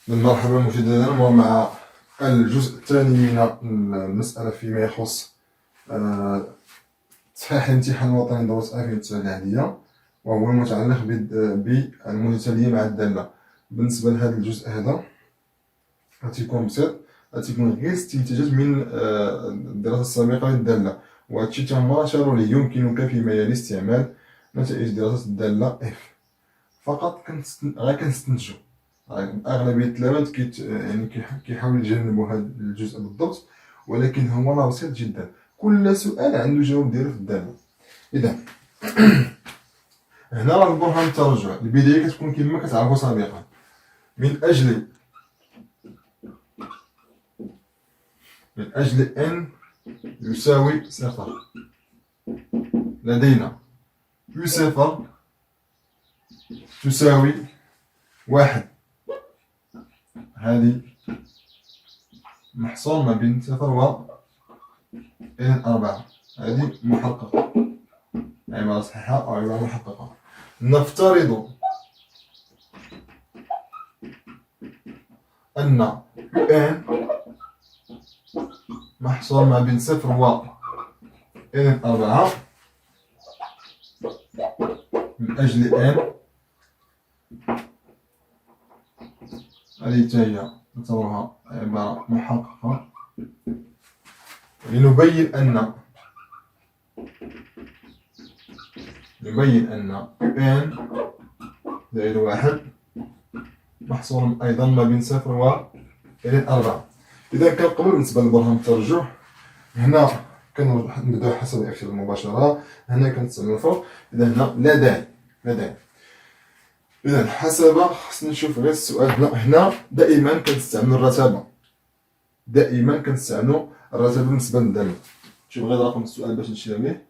مرحبا مجددا ومع الجزء الثاني من المسألة فيما يخص تصحيح الامتحان الوطني لدورة 2009 العادية، وهو المتعلق بالمتتالية مع الدالة. بالنسبة لهذا الجزء هذا غتيكون بسيط، غتيكون غير استنتاجات من الدراسة السابقة للدالة، وهادشي تما أشاروا ليه. يمكنك فيما يلي استعمال نتائج دراسة الدالة F فقط. غير كنستنتجو. أغلبية التلاميذ يعني كيحاولوا يتجنبوا هذا الجزء بالضبط، ولكن هو راه بسيط جدا. كل سؤال عنده جواب ديالو في الدالة. إذا هنا راه البرهان الترجع البداية كتكون كما كتعرفوا سابقا. من أجل n يساوي صفر لدينا u صفر تساوي واحد. هذه محصول ما بين صفر و n4. هذه محققة، عبارة صحيحة أو عبارة محققة. نفترض أن n محصول ما بين صفر و n4 من أجل n. هذه هي نعتبرها عبارة محققة. لنبين أن n زائد واحد محصول أيضا ما بين صفر و n4. إذا كان قبل بالنسبة للبرهان الترجح، هنا كنبداو حسب الاختيار المباشرة، هنا كنستعمل الفوق. إذا هنا لا داعي. إذا حسب خصنا نشوف غير السؤال. هنا دائما كنستعملو الرتابة، بالنسبة للدالة. شوف غير رقم السؤال باش نشير ليه.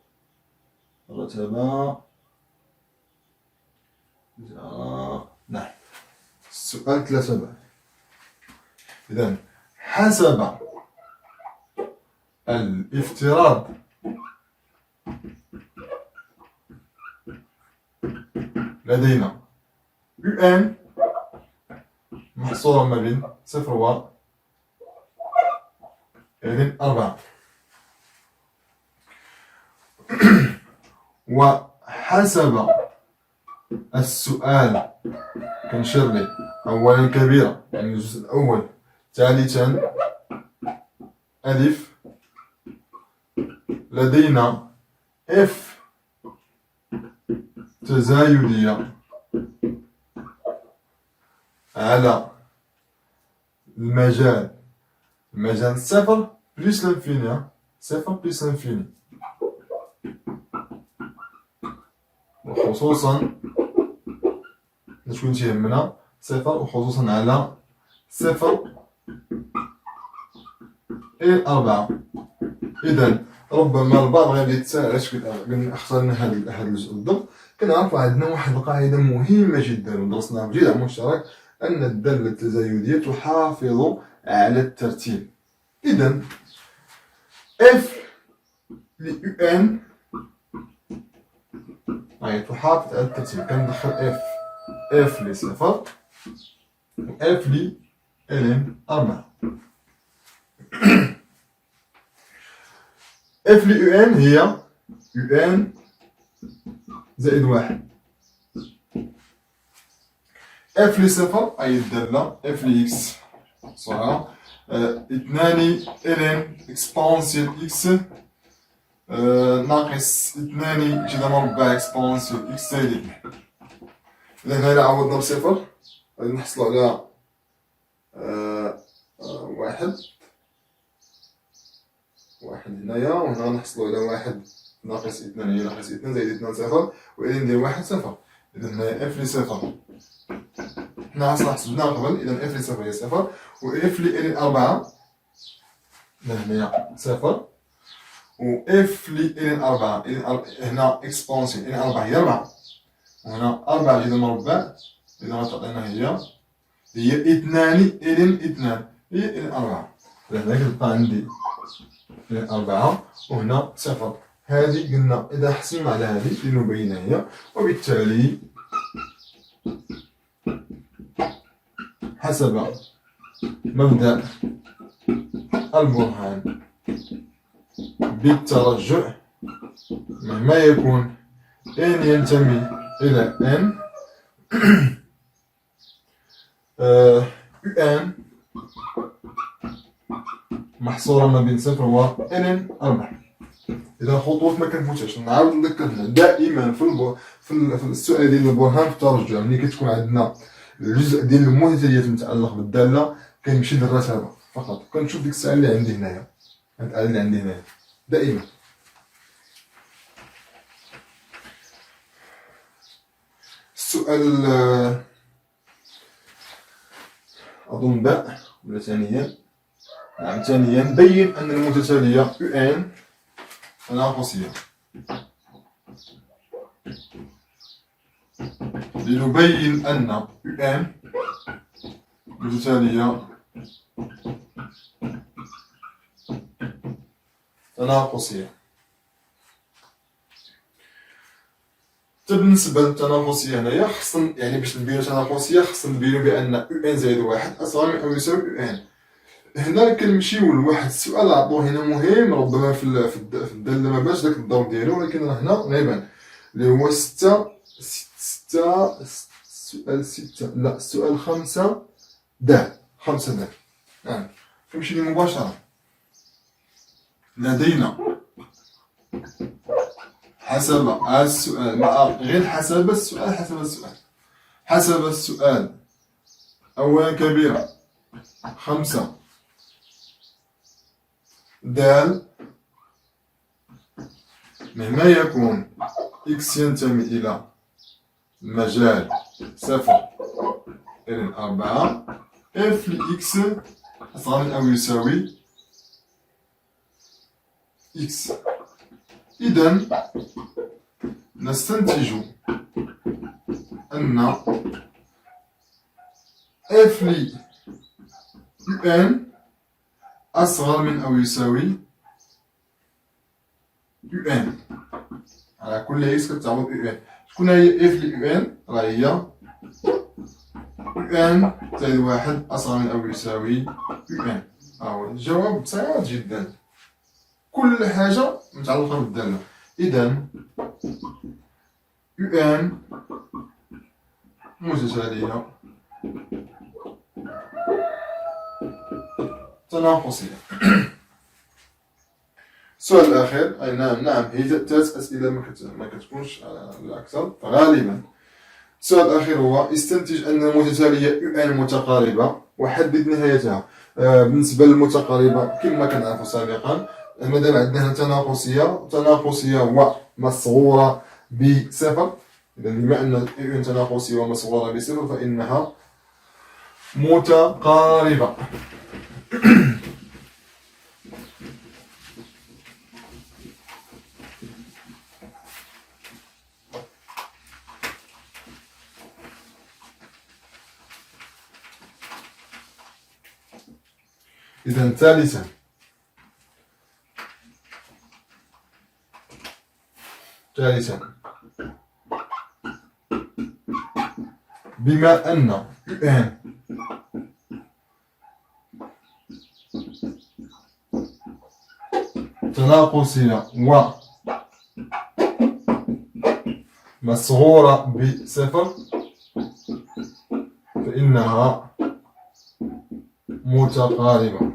الرتابة نعم، السؤال 3 بقى. إذا حسب الافتراض لدينا un محصورة ما بين صفر و n4، وحسب السؤال كنشير ليه أولا كبيرة، يعني الجزء الأول. ثالثا ألف لدينا f تزايدية على المجال صفر بلس لانفيني. صفر بلس لانفيني، وخصوصا شكون تيهمنا صفر، وخصوصا على صفر n4. إذا ربما البعض غادي يتساءل علاش اخترنا هذا الجزء بالضبط. كنعرفوا عندنا واحد القاعدة مهمة جدا ودرسناها في جدع مشترك، أن الدالة التزايدية تحافظ على الترتيب. إذا f ل un تحافظ على الترتيب. كندخل f لصفر و f ل n4. f ل un هي un زائد واحد. f لصفر أي الدالة f ل x صراحة 2 ln اكسبونسيال x ناقص 2 جذر مربع اكسبونسيال x زائد 2. إذا هنا عوضنا بصفر غادي نحصلو على واحد هنايا، وهنا نحصلو على واحد ناقص 2 هي ناقص 2 زائد 2 صفر، وإذن ديال واحد صفر. إذا هنايا f لصفر حنا حسبناها قبل. إذا f لصفر هي صفر، و f ل n4 هنايا صفر، و f ل n4 هنا اكسبونسيون n4 هي 4، وهنا 4 جذر مربع. إذا غتعطينا هي 2 ln 2 هي n4. إذا هنا كتبقى عندي n4 وهنا صفر. هذه قلنا إذا حسبنا على هذه لنبينها هي، وبالتالي حسب مبدأ البرهان بالترجع مهما يكون n ينتمي إلى n un محصورة ما بين 0 و n 4. إذا خطوط ما كنفوتهاش. نعاود نذكر هنا دائما في السؤال ديال البرهان في الترجع ملي كتكون عندنا الجزء ديال المثاليات المتعلق بالدالة كنمشي للرتبة فقط. كنشوف ديك الساعة اللي عندي هنايا، هاد الآلة اللي عندي هنايا دائما. السؤال أظن باء ولا ثانيا. نعم ثانيا. بين أن المتتالية UN تناقصية. لنبين أن UN متتالية تناقصية. بالنسبة للتناقصية هنايا خصنا يعني باش نبينو تناقصية خصنا نبينو بأن UN زائد واحد أصغر من أو يساوي UN. هنا كنمشيو لواحد السؤال عطوه هنا مهم، ربما في الدالة ما باش داك الدور ديالو، ولكن هنا غيبان اللي هو السؤال 5 د. نعم كنمشي مباشرة. لدينا حسب السؤال غير حسب السؤال أولا كبيرة 5 دال مهما يكون x ينتمي إلى مجال 0 إلى 4 f لx أصغر من أو يساوي x. إذن نستنتج أن f ل UN أصغر من أو يساوي UN. على كل x كتعوض UN. شكون هي f ل UN؟ راه هي UN زائد واحد أصغر من أو يساوي UN. الجواب بسيط جدا، كل حاجة متعلقة بالدالة. إذن UN متتالية تناقصية. السؤال الأخير أي نعم هي 3 أسئلة ما كتكونش الأكثر غالبا. السؤال الأخير هو استنتج أن المتتالية UN متقاربة وحدد نهايتها. بالنسبة للمتقاربة كما كنعرفوا سابقا مادام عندنا تناقصية ومصغورة بصفر، إذا بما أن UN تناقصية ومصغورة بصفر فإنها متقاربة. إذا ثالثا بما أن UN تناقصية ومصغورة بصفر فإنها متقاربة.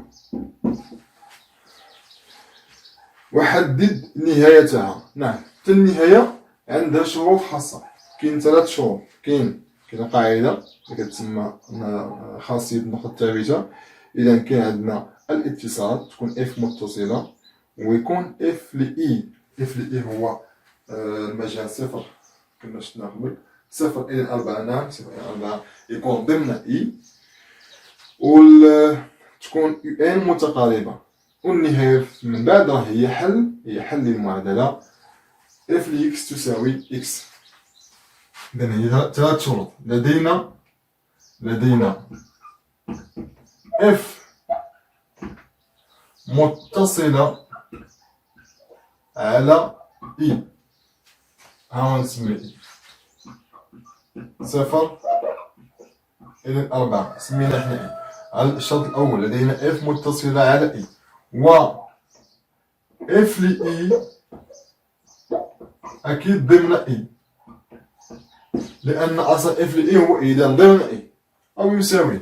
وحدد نهايتها. نعم النهاية عندها شروط خاصة. كاين 3 شروط. كاين قاعدة اللي كتسمى خاصية النقطة الثابتة. إذا كاين عندنا الاتصال تكون f متصلة ويكون f ل e هو المجال 0 كما شفنا قبل 0 إلى 4. نعم 0 إلى 4 يكون ضمن e وتكون UN متقاربة. والنهاية من بعد هي حل للمعادلة f ل x تساوي x. إذن هي 3 شروط. لدينا f متصلة على e، ها نسمي e 0 إلى 4 سمينا حنا على الشرط الأول لدينا F متصلة على E و F ل E أكيد ضمن E لأن أصل F ل E هو إذا ضمن E أو يساوي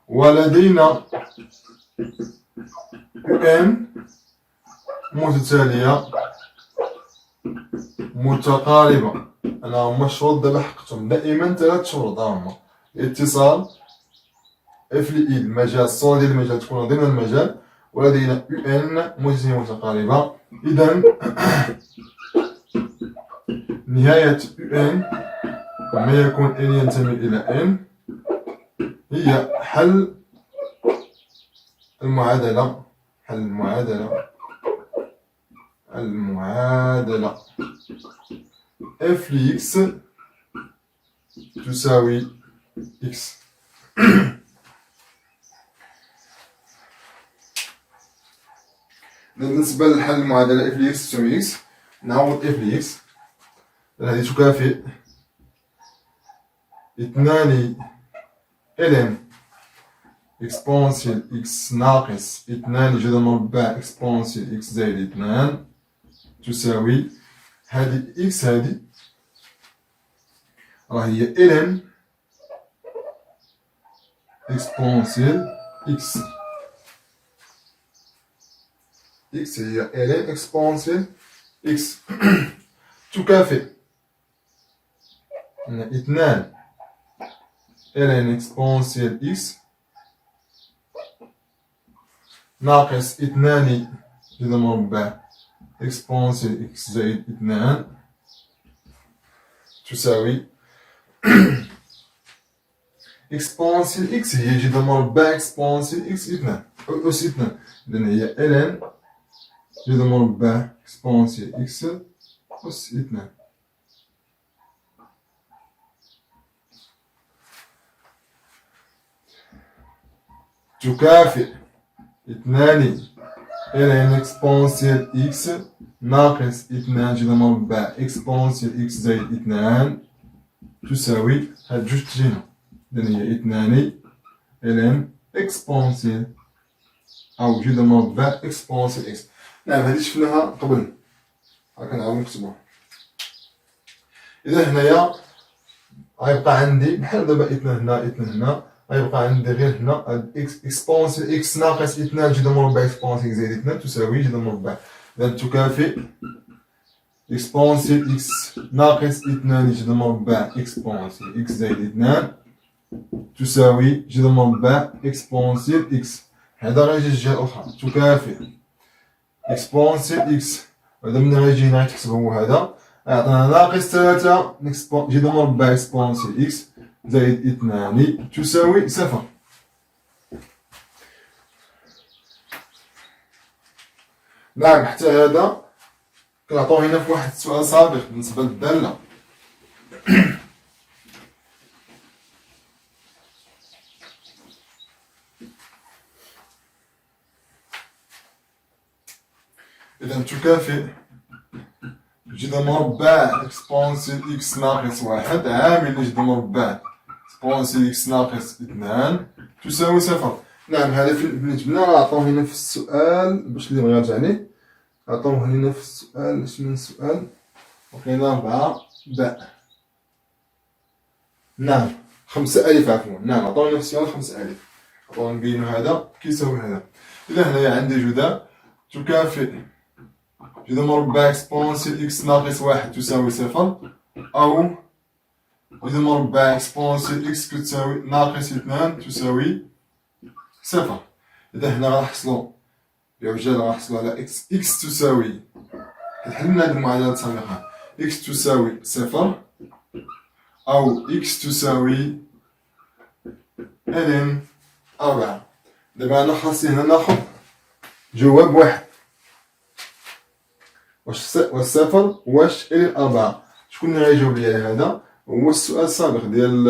ولدينا UN متتالية متقاربة. أنا هما الشروط دابا حققتهم دائما 3 شروط هما الاتصال F ل E المجال الصورة ديال المجال تكون ضمن المجال ولدينا UN متتالية متقاربة. إذا نهاية UN ما يكون N ينتمي إلى N هي حل المعادلة F ل X تساوي X. بالنسبة لحل المعادلة F ل X تساوي X نعوض F ل X هذه تكافئ 2 ln إكسبونسيال X ناقص 2 جذر مربع إكسبونسيال X زائد 2 تساوي هذه X هذه راهي ln إكسبونسيال X X هي ln إكسبونسيال X تكافئ 2 ln إكسبونسيال X ناقص 2 جذر مربع إكسبونسيال X زائد 2 تساوي إكسبونسيال X هي جذر مربع إكسبونسيال X 2 أس 2 إذن هي ln جذر مربع إكسبونسيال X أس 2 تكافئ 2 ln إكسبونسيال X ناقص 2 جذر مربع إكسبونسيال X زائد 2 تساوي هاد جوج تجينا إذن هي 2 ln إكسبونسيال أو جذر مربع إكسبونسيال X. نعم هادي شفناها قبل هاكا نعاود نكتبوها. إذا هنايا غيبقى عندي بحال دابا 2 هنا 2 هنا غيبقى عندي غير هنا هاد إكسبونسيال إكس ناقص 2 جذر مربع إكسبونسيال زائد 2 تساوي جذر مربع. إذا تكافئ إكسبونسيال إكس ناقص 2 جذر مربع إكسبونسيال إكس زائد 2 تساوي جذر مربع إكسبونسيال إكس. هذا غيجي الجهة الأخرى تكافئ إكسبونسيال إكس هذا من غيجي هنا تحسب هو هذا أعطانا ناقص 3 جذر مربع إكسبونسيال إكس زائد 2 تساوي 0. نعم حتى هذا كنعطوه هنا في واحد السؤال سابق بالنسبة للدالة. إذا تكافئ جذر مربع إكسبونسيال إكس ناقص 1 عامل جذر مربع إكسبونسيال إكس ناقص 2 تساوي 0. نعم هذا بالنسبة لنا عطوه هنا في السؤال باش اللي بغا يرجع ليه عطوه هنا في السؤال اش من سؤال لقينا 4 باء. نعم 5000 عفوا. نعم عطونا في السؤال 5000 عطونا نبينو هذا كيساوي هذا. إذا هنايا عندي جذر تكافئ جذر مربع إكسبونسيال إكس ناقص 1 تساوي 0 أو جذر مربع إكسبونسيال إكس كتساوي ناقص 2 تساوي 0. إذا هنا غنحصلو بعجالة غنحصلو على إكس تساوي حلنا هاد المعادلة السابقة إكس تساوي 0 أو إكس تساوي ln 4. دابا أنا خاصني هنا ناخد جواب واحد واش الصفر واش ln 4. شكون اللي غيجاوب لي على هذا؟ هو السؤال السابق ديال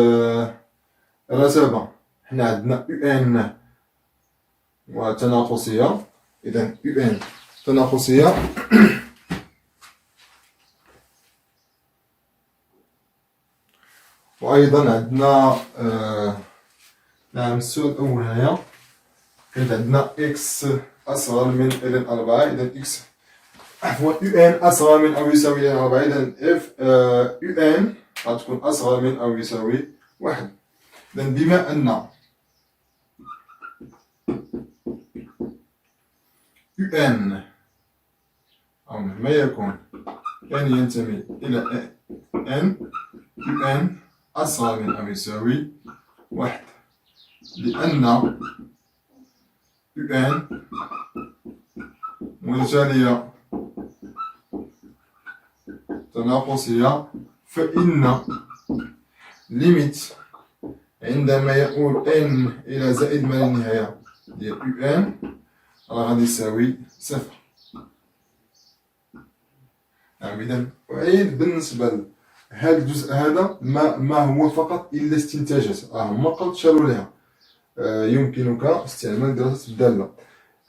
الرتابة. حنا عندنا UN وتناقصية. إذا UN تناقصية وأيضا عندنا نعم السؤال الأول هنايا كانت عندنا إكس أصغر من لن 4، إذا إكس عفوا يو إن أصغر من أو يساوي لن 4، إذا إف يو إن غتكون أصغر من أو يساوي 1. إذا بما أن يو إن أو ما يكون يعني ينتمي إلى إن يو إن أصغر من أو يساوي 1، لأن يو إن متتالية تناقصية، فإن ليميت عندما يؤول n إلى زائد ما لا نهاية ديال يو إن راه غادي يساوي 0. نعم إذا أعيد بالنسبة لهذا الجزء هذا ما هو فقط إلا استنتاجات، هما قد شاروا لها. يمكنك استعمال دراسة الدالة،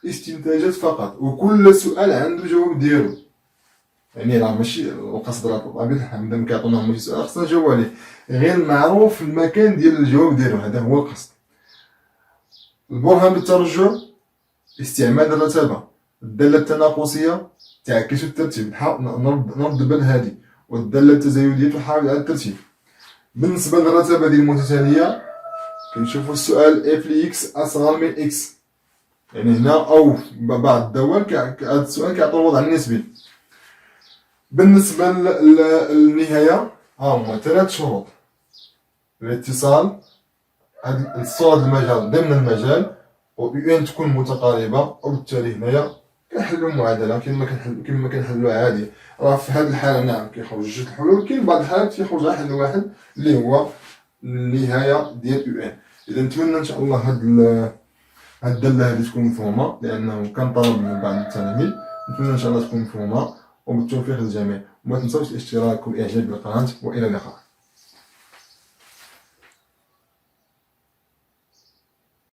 استنتاجات فقط، وكل سؤال عنده جواب ديالو. يعني راه ماشي القصد راه طبيعة الحال مادام كيعطونا شي سؤال خصنا نجاوبو عليه، غير معروف المكان ديال الجواب ديالو، هذا هو القصد. البرهان بالترجع استعمال الرتابة، الدالة التناقصية تعكس الترتيب، نرد بال هذه، والدالة التزايدية تحافظ على الترتيب. بالنسبة للرتابة ديال المتتالية كنشوفو السؤال اف لإكس أصغر من إكس، يعني هنا أو بعض الدول هذا السؤال كيعطي الوضع النسبي. بالنسبة للنهاية ها هما 3 شروط: الاتصال، صورة المجال ضمن المجال، و يو إن تكون متقاربة، وبالتالي هنايا كنحلو المعادلة كما كنحلوها عادي. راه في هذه الحالة نعم كيخرج جوج الحلول، كاين بعض الحالات كيخرج غير حل واحد اللي هو النهاية ديال يو إن. إذا نتمنى إن شاء الله هاد الدالة هادي تكون مفهومة، لأنه كان طلب من بعض التلاميذ. نتمنى إن شاء الله تكون مفهومة، وبالتوفيق للجميع. وما تنسوش الاشتراك والإعجاب بالقناة، وإلى اللقاء.